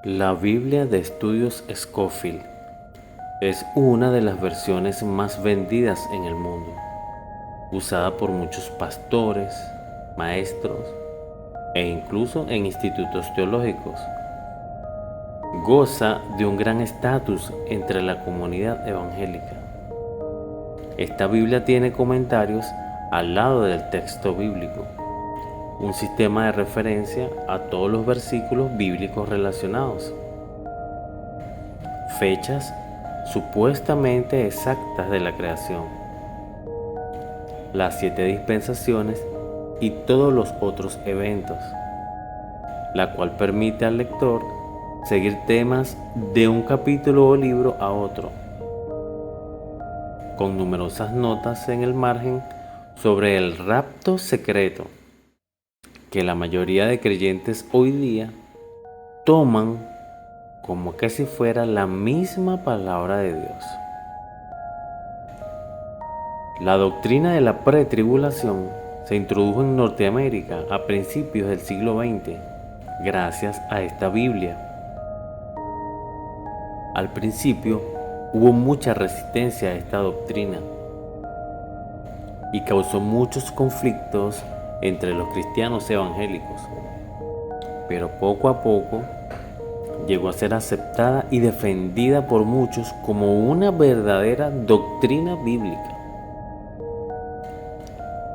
La Biblia de Estudios Scofield es una de las versiones más vendidas en el mundo, usada por muchos pastores, maestros e incluso en institutos teológicos. Goza de un gran estatus entre la comunidad evangélica. Esta Biblia tiene comentarios al lado del texto bíblico, un sistema de referencia a todos los versículos bíblicos relacionados, fechas supuestamente exactas de la creación, las 7 dispensaciones y todos los otros eventos, la cual permite al lector seguir temas de un capítulo o libro a otro, con numerosas notas en el margen sobre el rapto secreto que la mayoría de creyentes hoy día toman como que si fuera la misma palabra de Dios. La doctrina de la pretribulación se introdujo en Norteamérica a principios del siglo XX gracias a esta Biblia. Al principio hubo mucha resistencia a esta doctrina y causó muchos conflictos entre los cristianos evangélicos, pero poco a poco llegó a ser aceptada y defendida por muchos como una verdadera doctrina bíblica.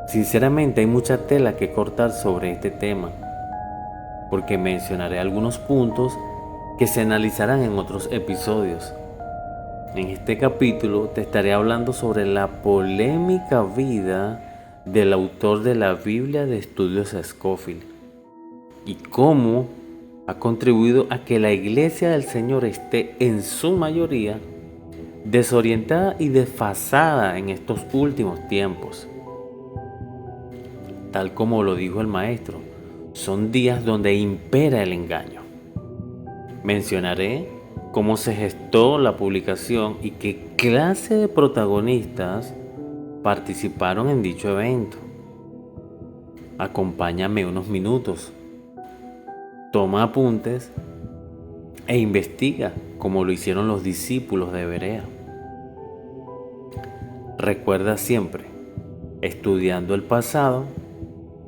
Sinceramente hay mucha tela que cortar sobre este tema, porque mencionaré algunos puntos que se analizarán en otros episodios. En este capítulo te estaré hablando sobre la polémica vida del autor de la Biblia de Estudios Scofield y cómo ha contribuido a que la Iglesia del Señor esté en su mayoría desorientada y desfasada en estos últimos tiempos. Tal como lo dijo el maestro, son días donde impera el engaño. Mencionaré cómo se gestó la publicación y qué clase de protagonistas participaron en dicho evento. Acompáñame unos minutos, toma apuntes e investiga como lo hicieron los discípulos de Berea. Recuerda siempre, estudiando el pasado,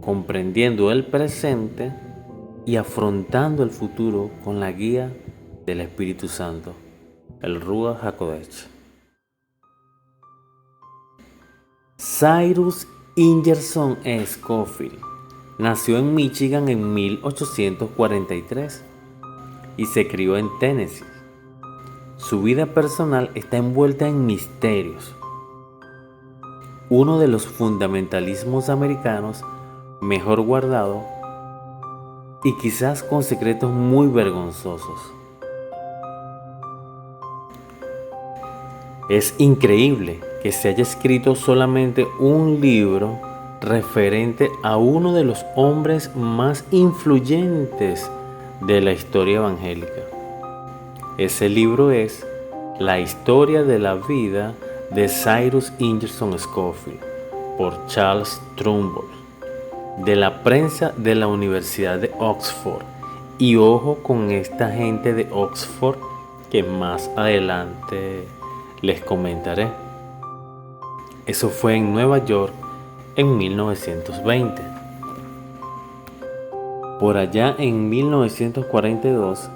comprendiendo el presente y afrontando el futuro con la guía del Espíritu Santo, el Ruach HaKodesh. Cyrus Ingerson Scofield nació en Michigan en 1843 y se crió en Tennessee. Su vida personal está envuelta en misterios. Uno de los fundamentalismos americanos mejor guardado y quizás con secretos muy vergonzosos. Es increíble que se haya escrito solamente un libro referente a uno de los hombres más influyentes de la historia evangélica. Ese libro es La historia de la vida de Cyrus Ingerson Scofield por Charles Trumbull, de la prensa de la Universidad de Oxford. Y ojo con esta gente de Oxford que más adelante les comentaré. Eso fue en Nueva York en 1920. Por allá en 1942,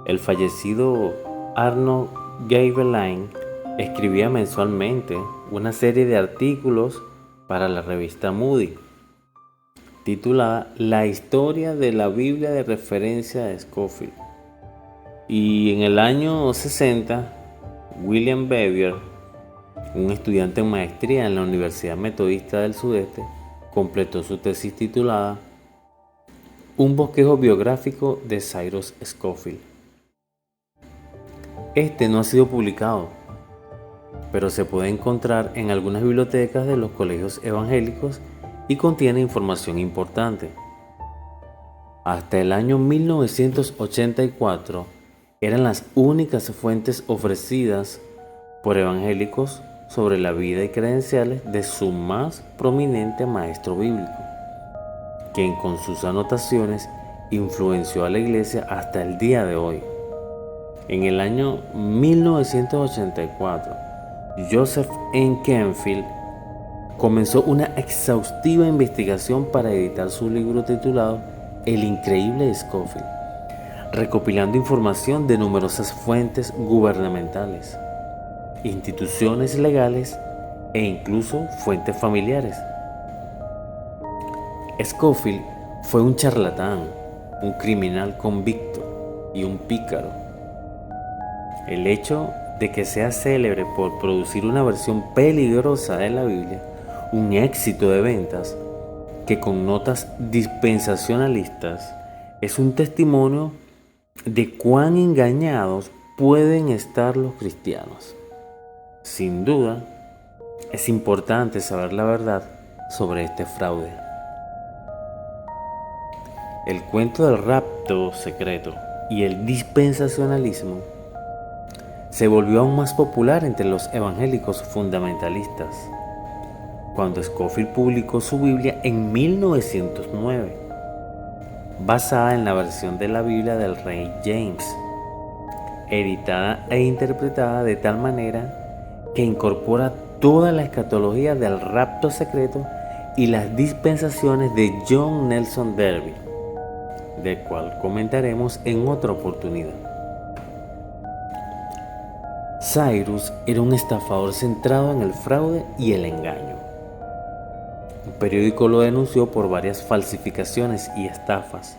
el fallecido Arnold Gaebelein escribía mensualmente una serie de artículos para la revista Moody, titulada La historia de la Biblia de referencia de Scofield. Y en el año 60, William Bevier, un estudiante en maestría en la Universidad Metodista del Sudeste, completó su tesis titulada Un bosquejo biográfico de Cyrus Scofield. Este no ha sido publicado, pero se puede encontrar en algunas bibliotecas de los colegios evangélicos y contiene información importante. Hasta el año 1984 eran las únicas fuentes ofrecidas por evangélicos sobre la vida y credenciales de su más prominente maestro bíblico, quien con sus anotaciones influenció a la iglesia hasta el día de hoy. En el año 1984, Joseph N. Canfield comenzó una exhaustiva investigación para editar su libro titulado El increíble Scofield, recopilando información de numerosas fuentes gubernamentales, instituciones legales e incluso fuentes familiares. Scofield fue un charlatán, un criminal convicto y un pícaro. El hecho de que sea célebre por producir una versión peligrosa de la Biblia, un éxito de ventas que con notas dispensacionalistas, es un testimonio de cuán engañados pueden estar los cristianos. Sin duda, es importante saber la verdad sobre este fraude. El cuento del rapto secreto y el dispensacionalismo se volvió aún más popular entre los evangélicos fundamentalistas cuando Scofield publicó su Biblia en 1909, basada en la versión de la Biblia del rey James, editada e interpretada de tal manera que incorpora toda la escatología del rapto secreto y las dispensaciones de John Nelson Darby, del cual comentaremos en otra oportunidad. Cyrus era un estafador centrado en el fraude y el engaño. Un periódico lo denunció por varias falsificaciones y estafas.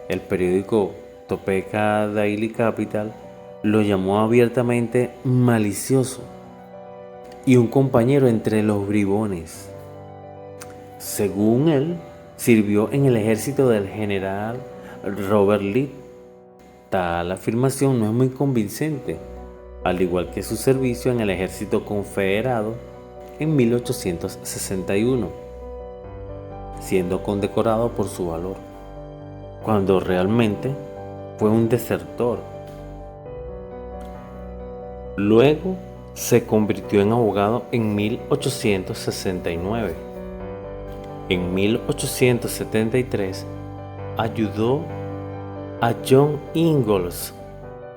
El periódico Topeka Daily Capital lo llamó abiertamente malicioso y un compañero entre los bribones. Según él, sirvió en el ejército del general Robert Lee. Tal afirmación no es muy convincente, al igual que su servicio en el ejército confederado en 1861, siendo condecorado por su valor, cuando realmente fue un desertor. Luego se convirtió en abogado en 1869. En 1873 ayudó a John Ingalls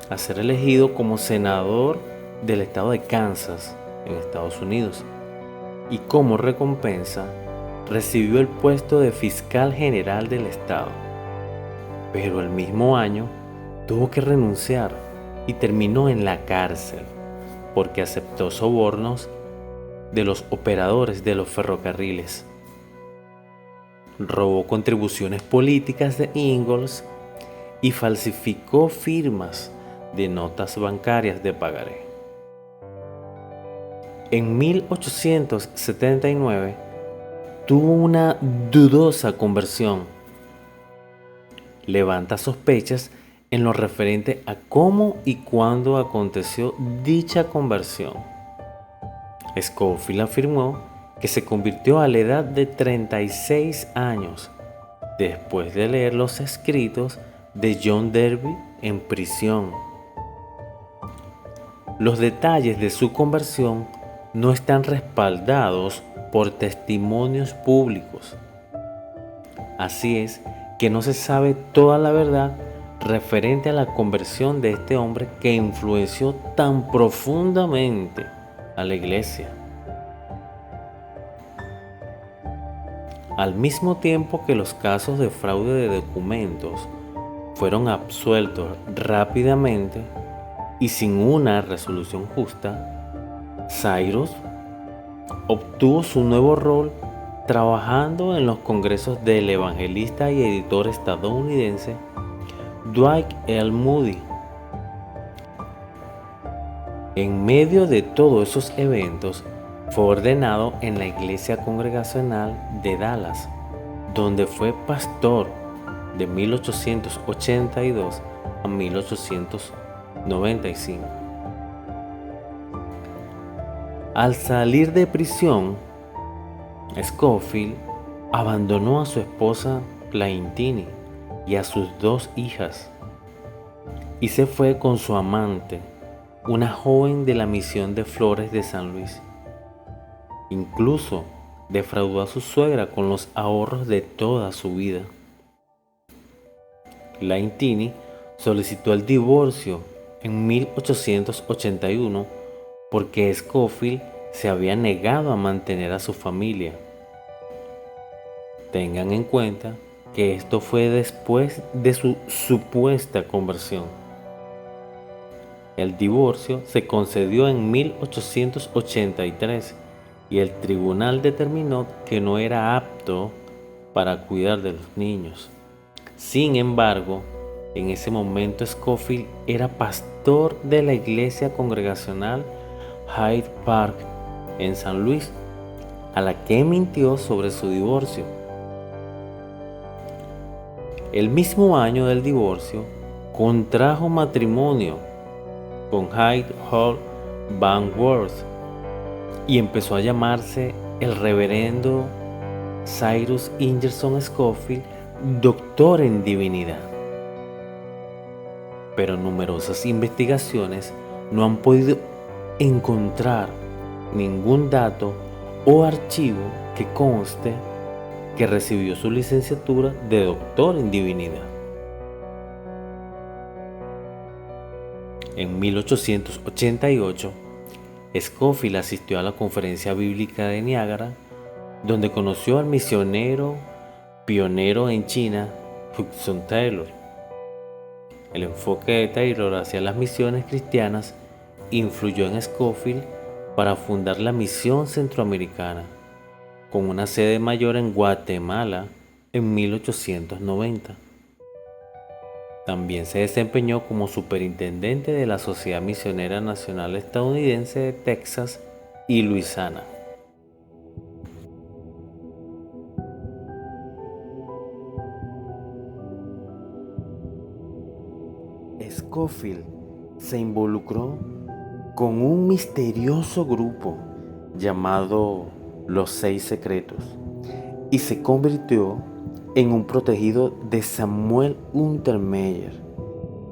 a ser elegido como senador del estado de Kansas en Estados Unidos, y como recompensa recibió el puesto de fiscal general del estado. Pero el mismo año tuvo que renunciar y terminó en la cárcel porque aceptó sobornos de los operadores de los ferrocarriles. Robó contribuciones políticas de Ingalls y falsificó firmas de notas bancarias de pagaré. En 1879 tuvo una dudosa conversión. Levanta sospechas en lo referente a cómo y cuándo aconteció dicha conversión. Scofield afirmó que se convirtió a la edad de 36 años, después de leer los escritos de John Darby en prisión. Los detalles de su conversión no están respaldados por testimonios públicos. Así es que no se sabe toda la verdad referente a la conversión de este hombre que influenció tan profundamente a la iglesia. Al mismo tiempo que los casos de fraude de documentos fueron absueltos rápidamente y sin una resolución justa, Cyrus obtuvo su nuevo rol trabajando en los congresos del evangelista y editor estadounidense Dwight L. Moody. En medio de todos esos eventos, fue ordenado en la Iglesia Congregacional de Dallas, donde fue pastor de 1882 a 1895. Al salir de prisión, Scofield abandonó a su esposa Plaintini y a sus 2 hijas y se fue con su amante, una joven de la misión de Flores de San Luis. Incluso defraudó a su suegra con los ahorros de toda su vida. Plaintini solicitó el divorcio en 1881 porque Scofield se había negado a mantener a su familia. Tengan en cuenta que esto fue después de su supuesta conversión. El divorcio se concedió en 1883 y el tribunal determinó que no era apto para cuidar de los niños. Sin embargo, en ese momento Scofield era pastor de la iglesia congregacional Hyde Park en San Luis, a la que mintió sobre su divorcio. El mismo año del divorcio, contrajo matrimonio con Hyde Hall Van Worth y empezó a llamarse el reverendo Cyrus Ingerson Scofield, doctor en divinidad. Pero numerosas investigaciones no han podido encontrar ningún dato o archivo que conste que recibió su licenciatura de doctor en divinidad. En 1888, Scofield asistió a la Conferencia Bíblica de Niágara, donde conoció al misionero pionero en China, Hudson Taylor. El enfoque de Taylor hacia las misiones cristianas influyó en Scofield para fundar la Misión Centroamericana, con una sede mayor en Guatemala en 1890. También se desempeñó como superintendente de la Sociedad Misionera Nacional Estadounidense de Texas y Luisiana. Scofield se involucró con un misterioso grupo llamado Los Seis Secretos y se convirtió en un protegido de Samuel Untermeyer,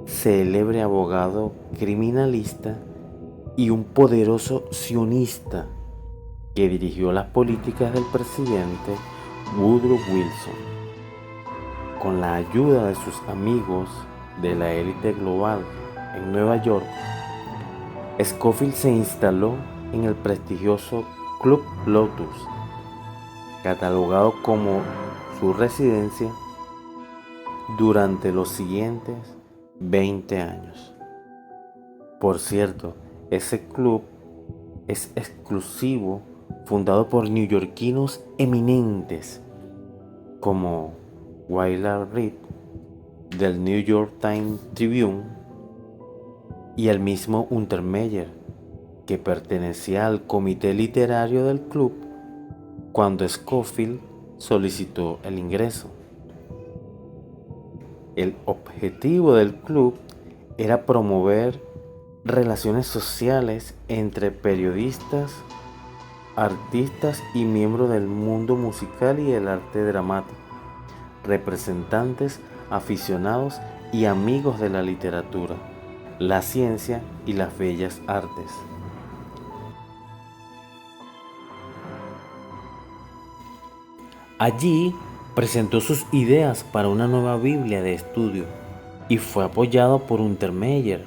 célebre abogado criminalista y un poderoso sionista que dirigió las políticas del presidente Woodrow Wilson. Con la ayuda de sus amigos de la élite global en Nueva York, Scofield se instaló en el prestigioso Club Lotus, catalogado como su residencia durante los siguientes 20 años. Por cierto, ese club es exclusivo, fundado por neoyorquinos eminentes como Willard Reed del New York Times Tribune y el mismo Untermeyer, que pertenecía al comité literario del club cuando Scofield solicitó el ingreso. El objetivo del club era promover relaciones sociales entre periodistas, artistas y miembros del mundo musical y el arte dramático, representantes, aficionados y amigos de la literatura, la ciencia y las bellas artes. Allí presentó sus ideas para una nueva Biblia de estudio y fue apoyado por Untermeyer,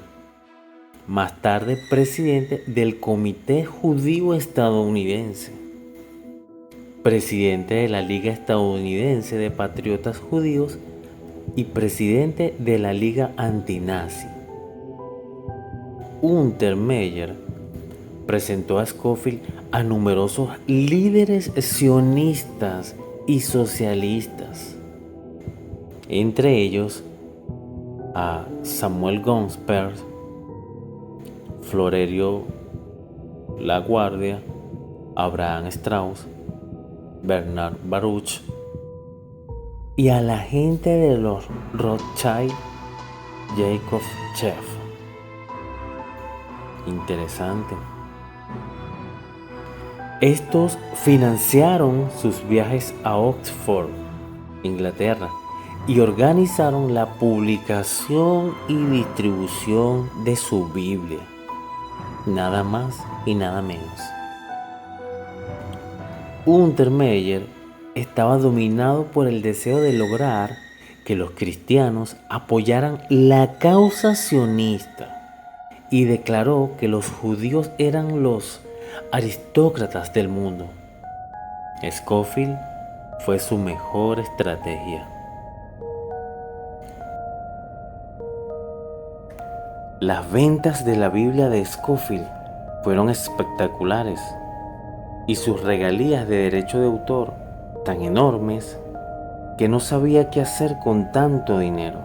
más tarde presidente del Comité Judío Estadounidense, presidente de la Liga Estadounidense de Patriotas Judíos y presidente de la Liga Antinazi. Untermeyer presentó a Scofield a numerosos líderes sionistas y socialistas, entre ellos a Samuel Gonspert, Florencio LaGuardia, Abraham Strauss, Bernard Baruch y a la gente de los Rothschild, Jacob Schiff. Interesante. Estos financiaron sus viajes a Oxford, Inglaterra, y organizaron la publicación y distribución de su Biblia. Nada más y nada menos. Untermeyer estaba dominado por el deseo de lograr que los cristianos apoyaran la causa sionista y declaró que los judíos eran los aristócratas del mundo. Scofield fue su mejor estrategia. Las ventas de la Biblia de Scofield fueron espectaculares y sus regalías de derecho de autor tan enormes que no sabía qué hacer con tanto dinero,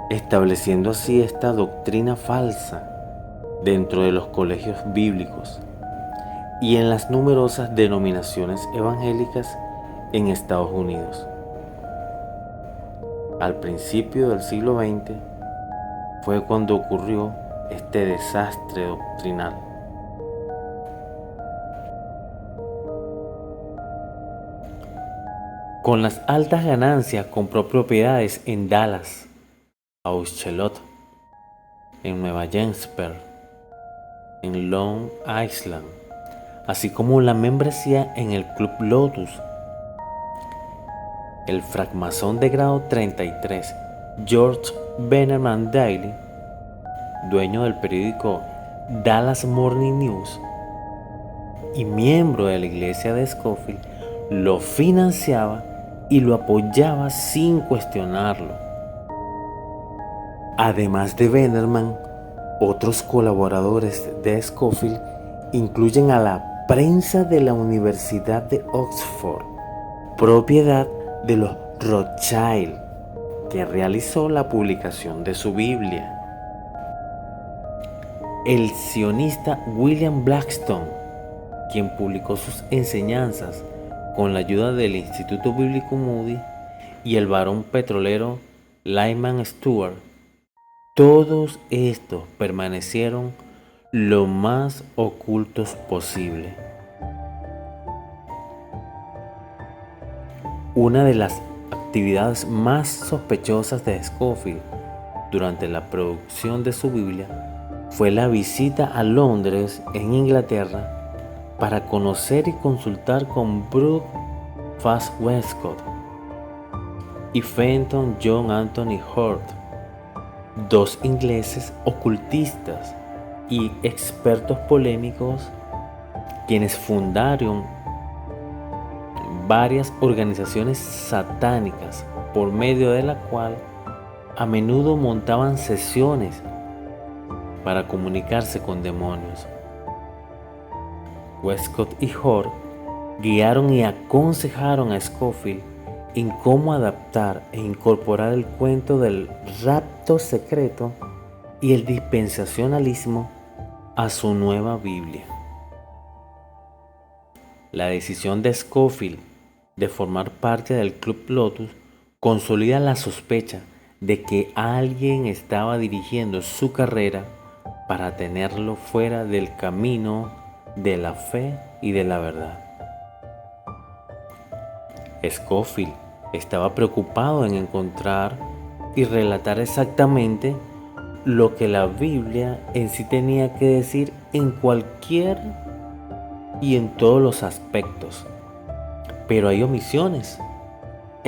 estableciendo así esta doctrina falsa dentro de los colegios bíblicos y en las numerosas denominaciones evangélicas en Estados Unidos. Al principio del siglo XX fue cuando ocurrió este desastre doctrinal. Con las altas ganancias compró propiedades en Dallas, Auchelot, en Nueva Hampshire, en Long Island, así como la membresía en el Club Lotus. El francmasón de grado 33, George Bannerman Daly, dueño del periódico Dallas Morning News y miembro de la iglesia de Scofield, lo financiaba y lo apoyaba sin cuestionarlo. Además de Bannerman, otros colaboradores de Scofield incluyen a la prensa de la Universidad de Oxford, propiedad de los Rothschild, que realizó la publicación de su Biblia. El sionista William Blackstone, quien publicó sus enseñanzas con la ayuda del Instituto Bíblico Moody, y el barón petrolero Lyman Stewart. Todos estos permanecieron lo más ocultos posible. Una de las actividades más sospechosas de Scofield durante la producción de su Biblia fue la visita a Londres, en Inglaterra, para conocer y consultar con Brooke Fast Westcott y Fenton John Anthony Hort, dos ingleses ocultistas y expertos polémicos, quienes fundaron varias organizaciones satánicas, por medio de la cual a menudo montaban sesiones para comunicarse con demonios. Westcott y Hort guiaron y aconsejaron a Scofield en cómo adaptar e incorporar el cuento del rapto secreto y el dispensacionalismo a su nueva Biblia. La decisión de Scofield de formar parte del Club Lotus consolida la sospecha de que alguien estaba dirigiendo su carrera para tenerlo fuera del camino de la fe y de la verdad. Scofield estaba preocupado en encontrar y relatar exactamente lo que la Biblia en sí tenía que decir en cualquier y en todos los aspectos. Pero hay omisiones.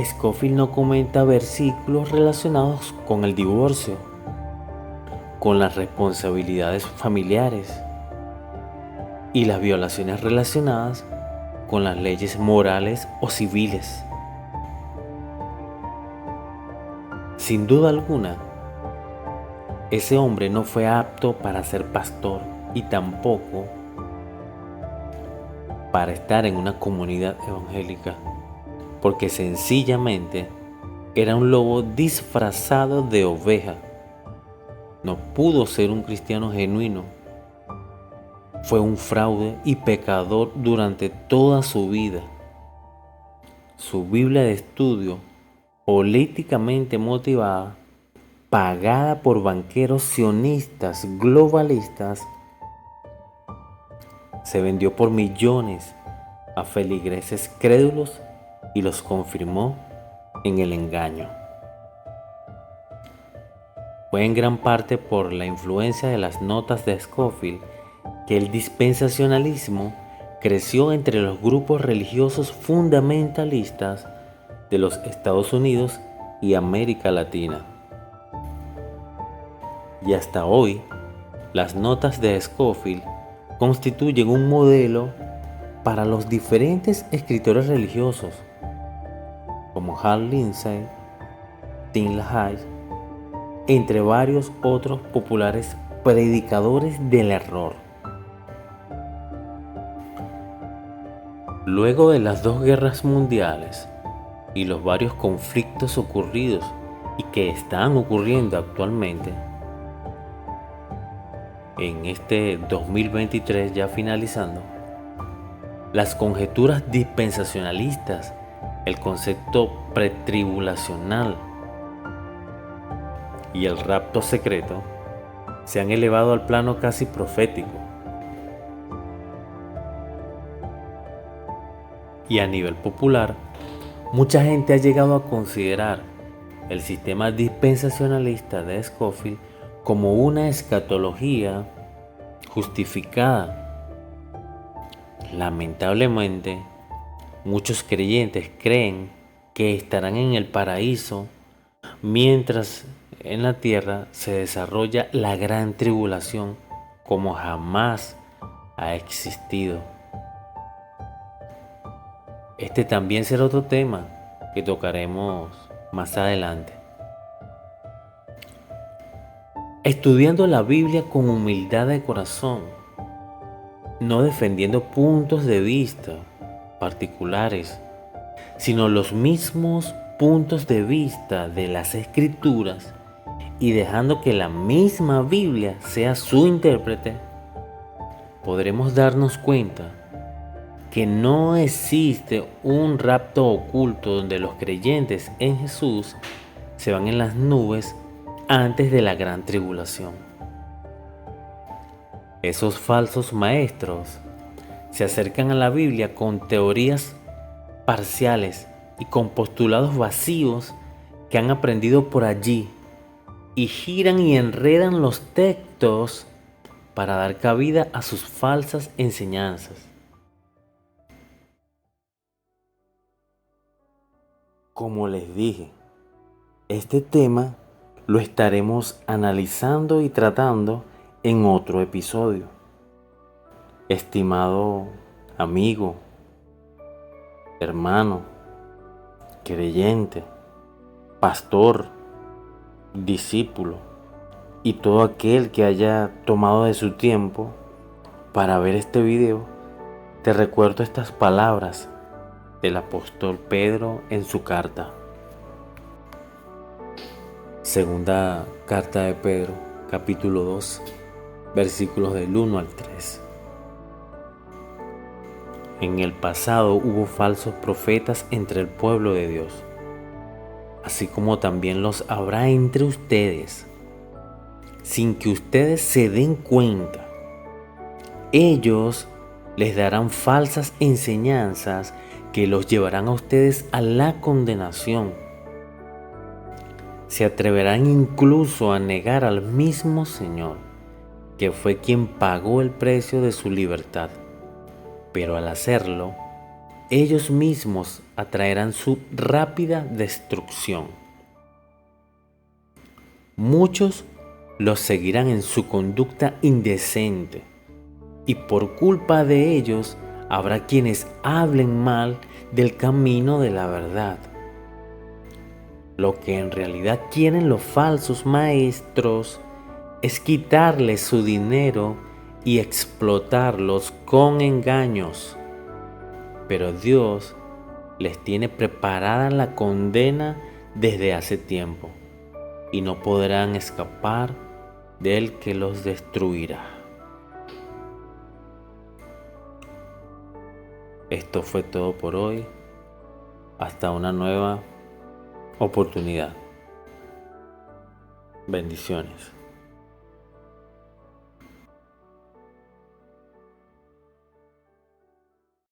Scofield no comenta versículos relacionados con el divorcio, con las responsabilidades familiares y las violaciones relacionadas con las leyes morales o civiles. Sin duda alguna, ese hombre no fue apto para ser pastor y tampoco para estar en una comunidad evangélica, porque sencillamente era un lobo disfrazado de oveja. No pudo ser un cristiano genuino. Fue un fraude y pecador durante toda su vida. Su Biblia de estudio, políticamente motivada, pagada por banqueros sionistas globalistas, se vendió por millones a feligreses crédulos y los confirmó en el engaño. Fue en gran parte por la influencia de las notas de Scofield que el dispensacionalismo creció entre los grupos religiosos fundamentalistas de los Estados Unidos y América Latina. Y hasta hoy, las notas de Scofield constituyen un modelo para los diferentes escritores religiosos, como Hal Lindsey, Tim LaHaye, entre varios otros populares predicadores del error. Luego de las dos guerras mundiales y los varios conflictos ocurridos y que están ocurriendo actualmente, en este 2023 ya finalizando, las conjeturas dispensacionalistas, el concepto pretribulacional y el rapto secreto se han elevado al plano casi profético. Y a nivel popular, mucha gente ha llegado a considerar el sistema dispensacionalista de Scofield como una escatología justificada. Lamentablemente, muchos creyentes creen que estarán en el paraíso mientras en la tierra se desarrolla la gran tribulación como jamás ha existido. Este también será otro tema que tocaremos más adelante. Estudiando la Biblia con humildad de corazón, no defendiendo puntos de vista particulares, sino los mismos puntos de vista de las Escrituras y dejando que la misma Biblia sea su intérprete, podremos darnos cuenta que no existe un rapto oculto donde los creyentes en Jesús se van en las nubes antes de la gran tribulación. Esos falsos maestros se acercan a la Biblia con teorías parciales y con postulados vacíos que han aprendido por allí y giran y enredan los textos para dar cabida a sus falsas enseñanzas. Como les dije, este tema lo estaremos analizando y tratando en otro episodio. Estimado amigo, hermano, creyente, pastor, discípulo y todo aquel que haya tomado de su tiempo para ver este video, te recuerdo estas palabras del apóstol Pedro en su carta. Segunda carta de Pedro, capítulo 2, versículos del 1 al 3. En el pasado hubo falsos profetas entre el pueblo de Dios, así como también los habrá entre ustedes, sin que ustedes se den cuenta. Ellos les darán falsas enseñanzas que los llevarán a ustedes a la condenación. Se atreverán incluso a negar al mismo Señor, que fue quien pagó el precio de su libertad. Pero al hacerlo, ellos mismos atraerán su rápida destrucción. Muchos los seguirán en su conducta indecente, y por culpa de ellos habrá quienes hablen mal del camino de la verdad. Lo que en realidad quieren los falsos maestros es quitarles su dinero y explotarlos con engaños. Pero Dios les tiene preparada la condena desde hace tiempo y no podrán escapar del que los destruirá. Esto fue todo por hoy. Hasta una nueva oportunidad. Bendiciones.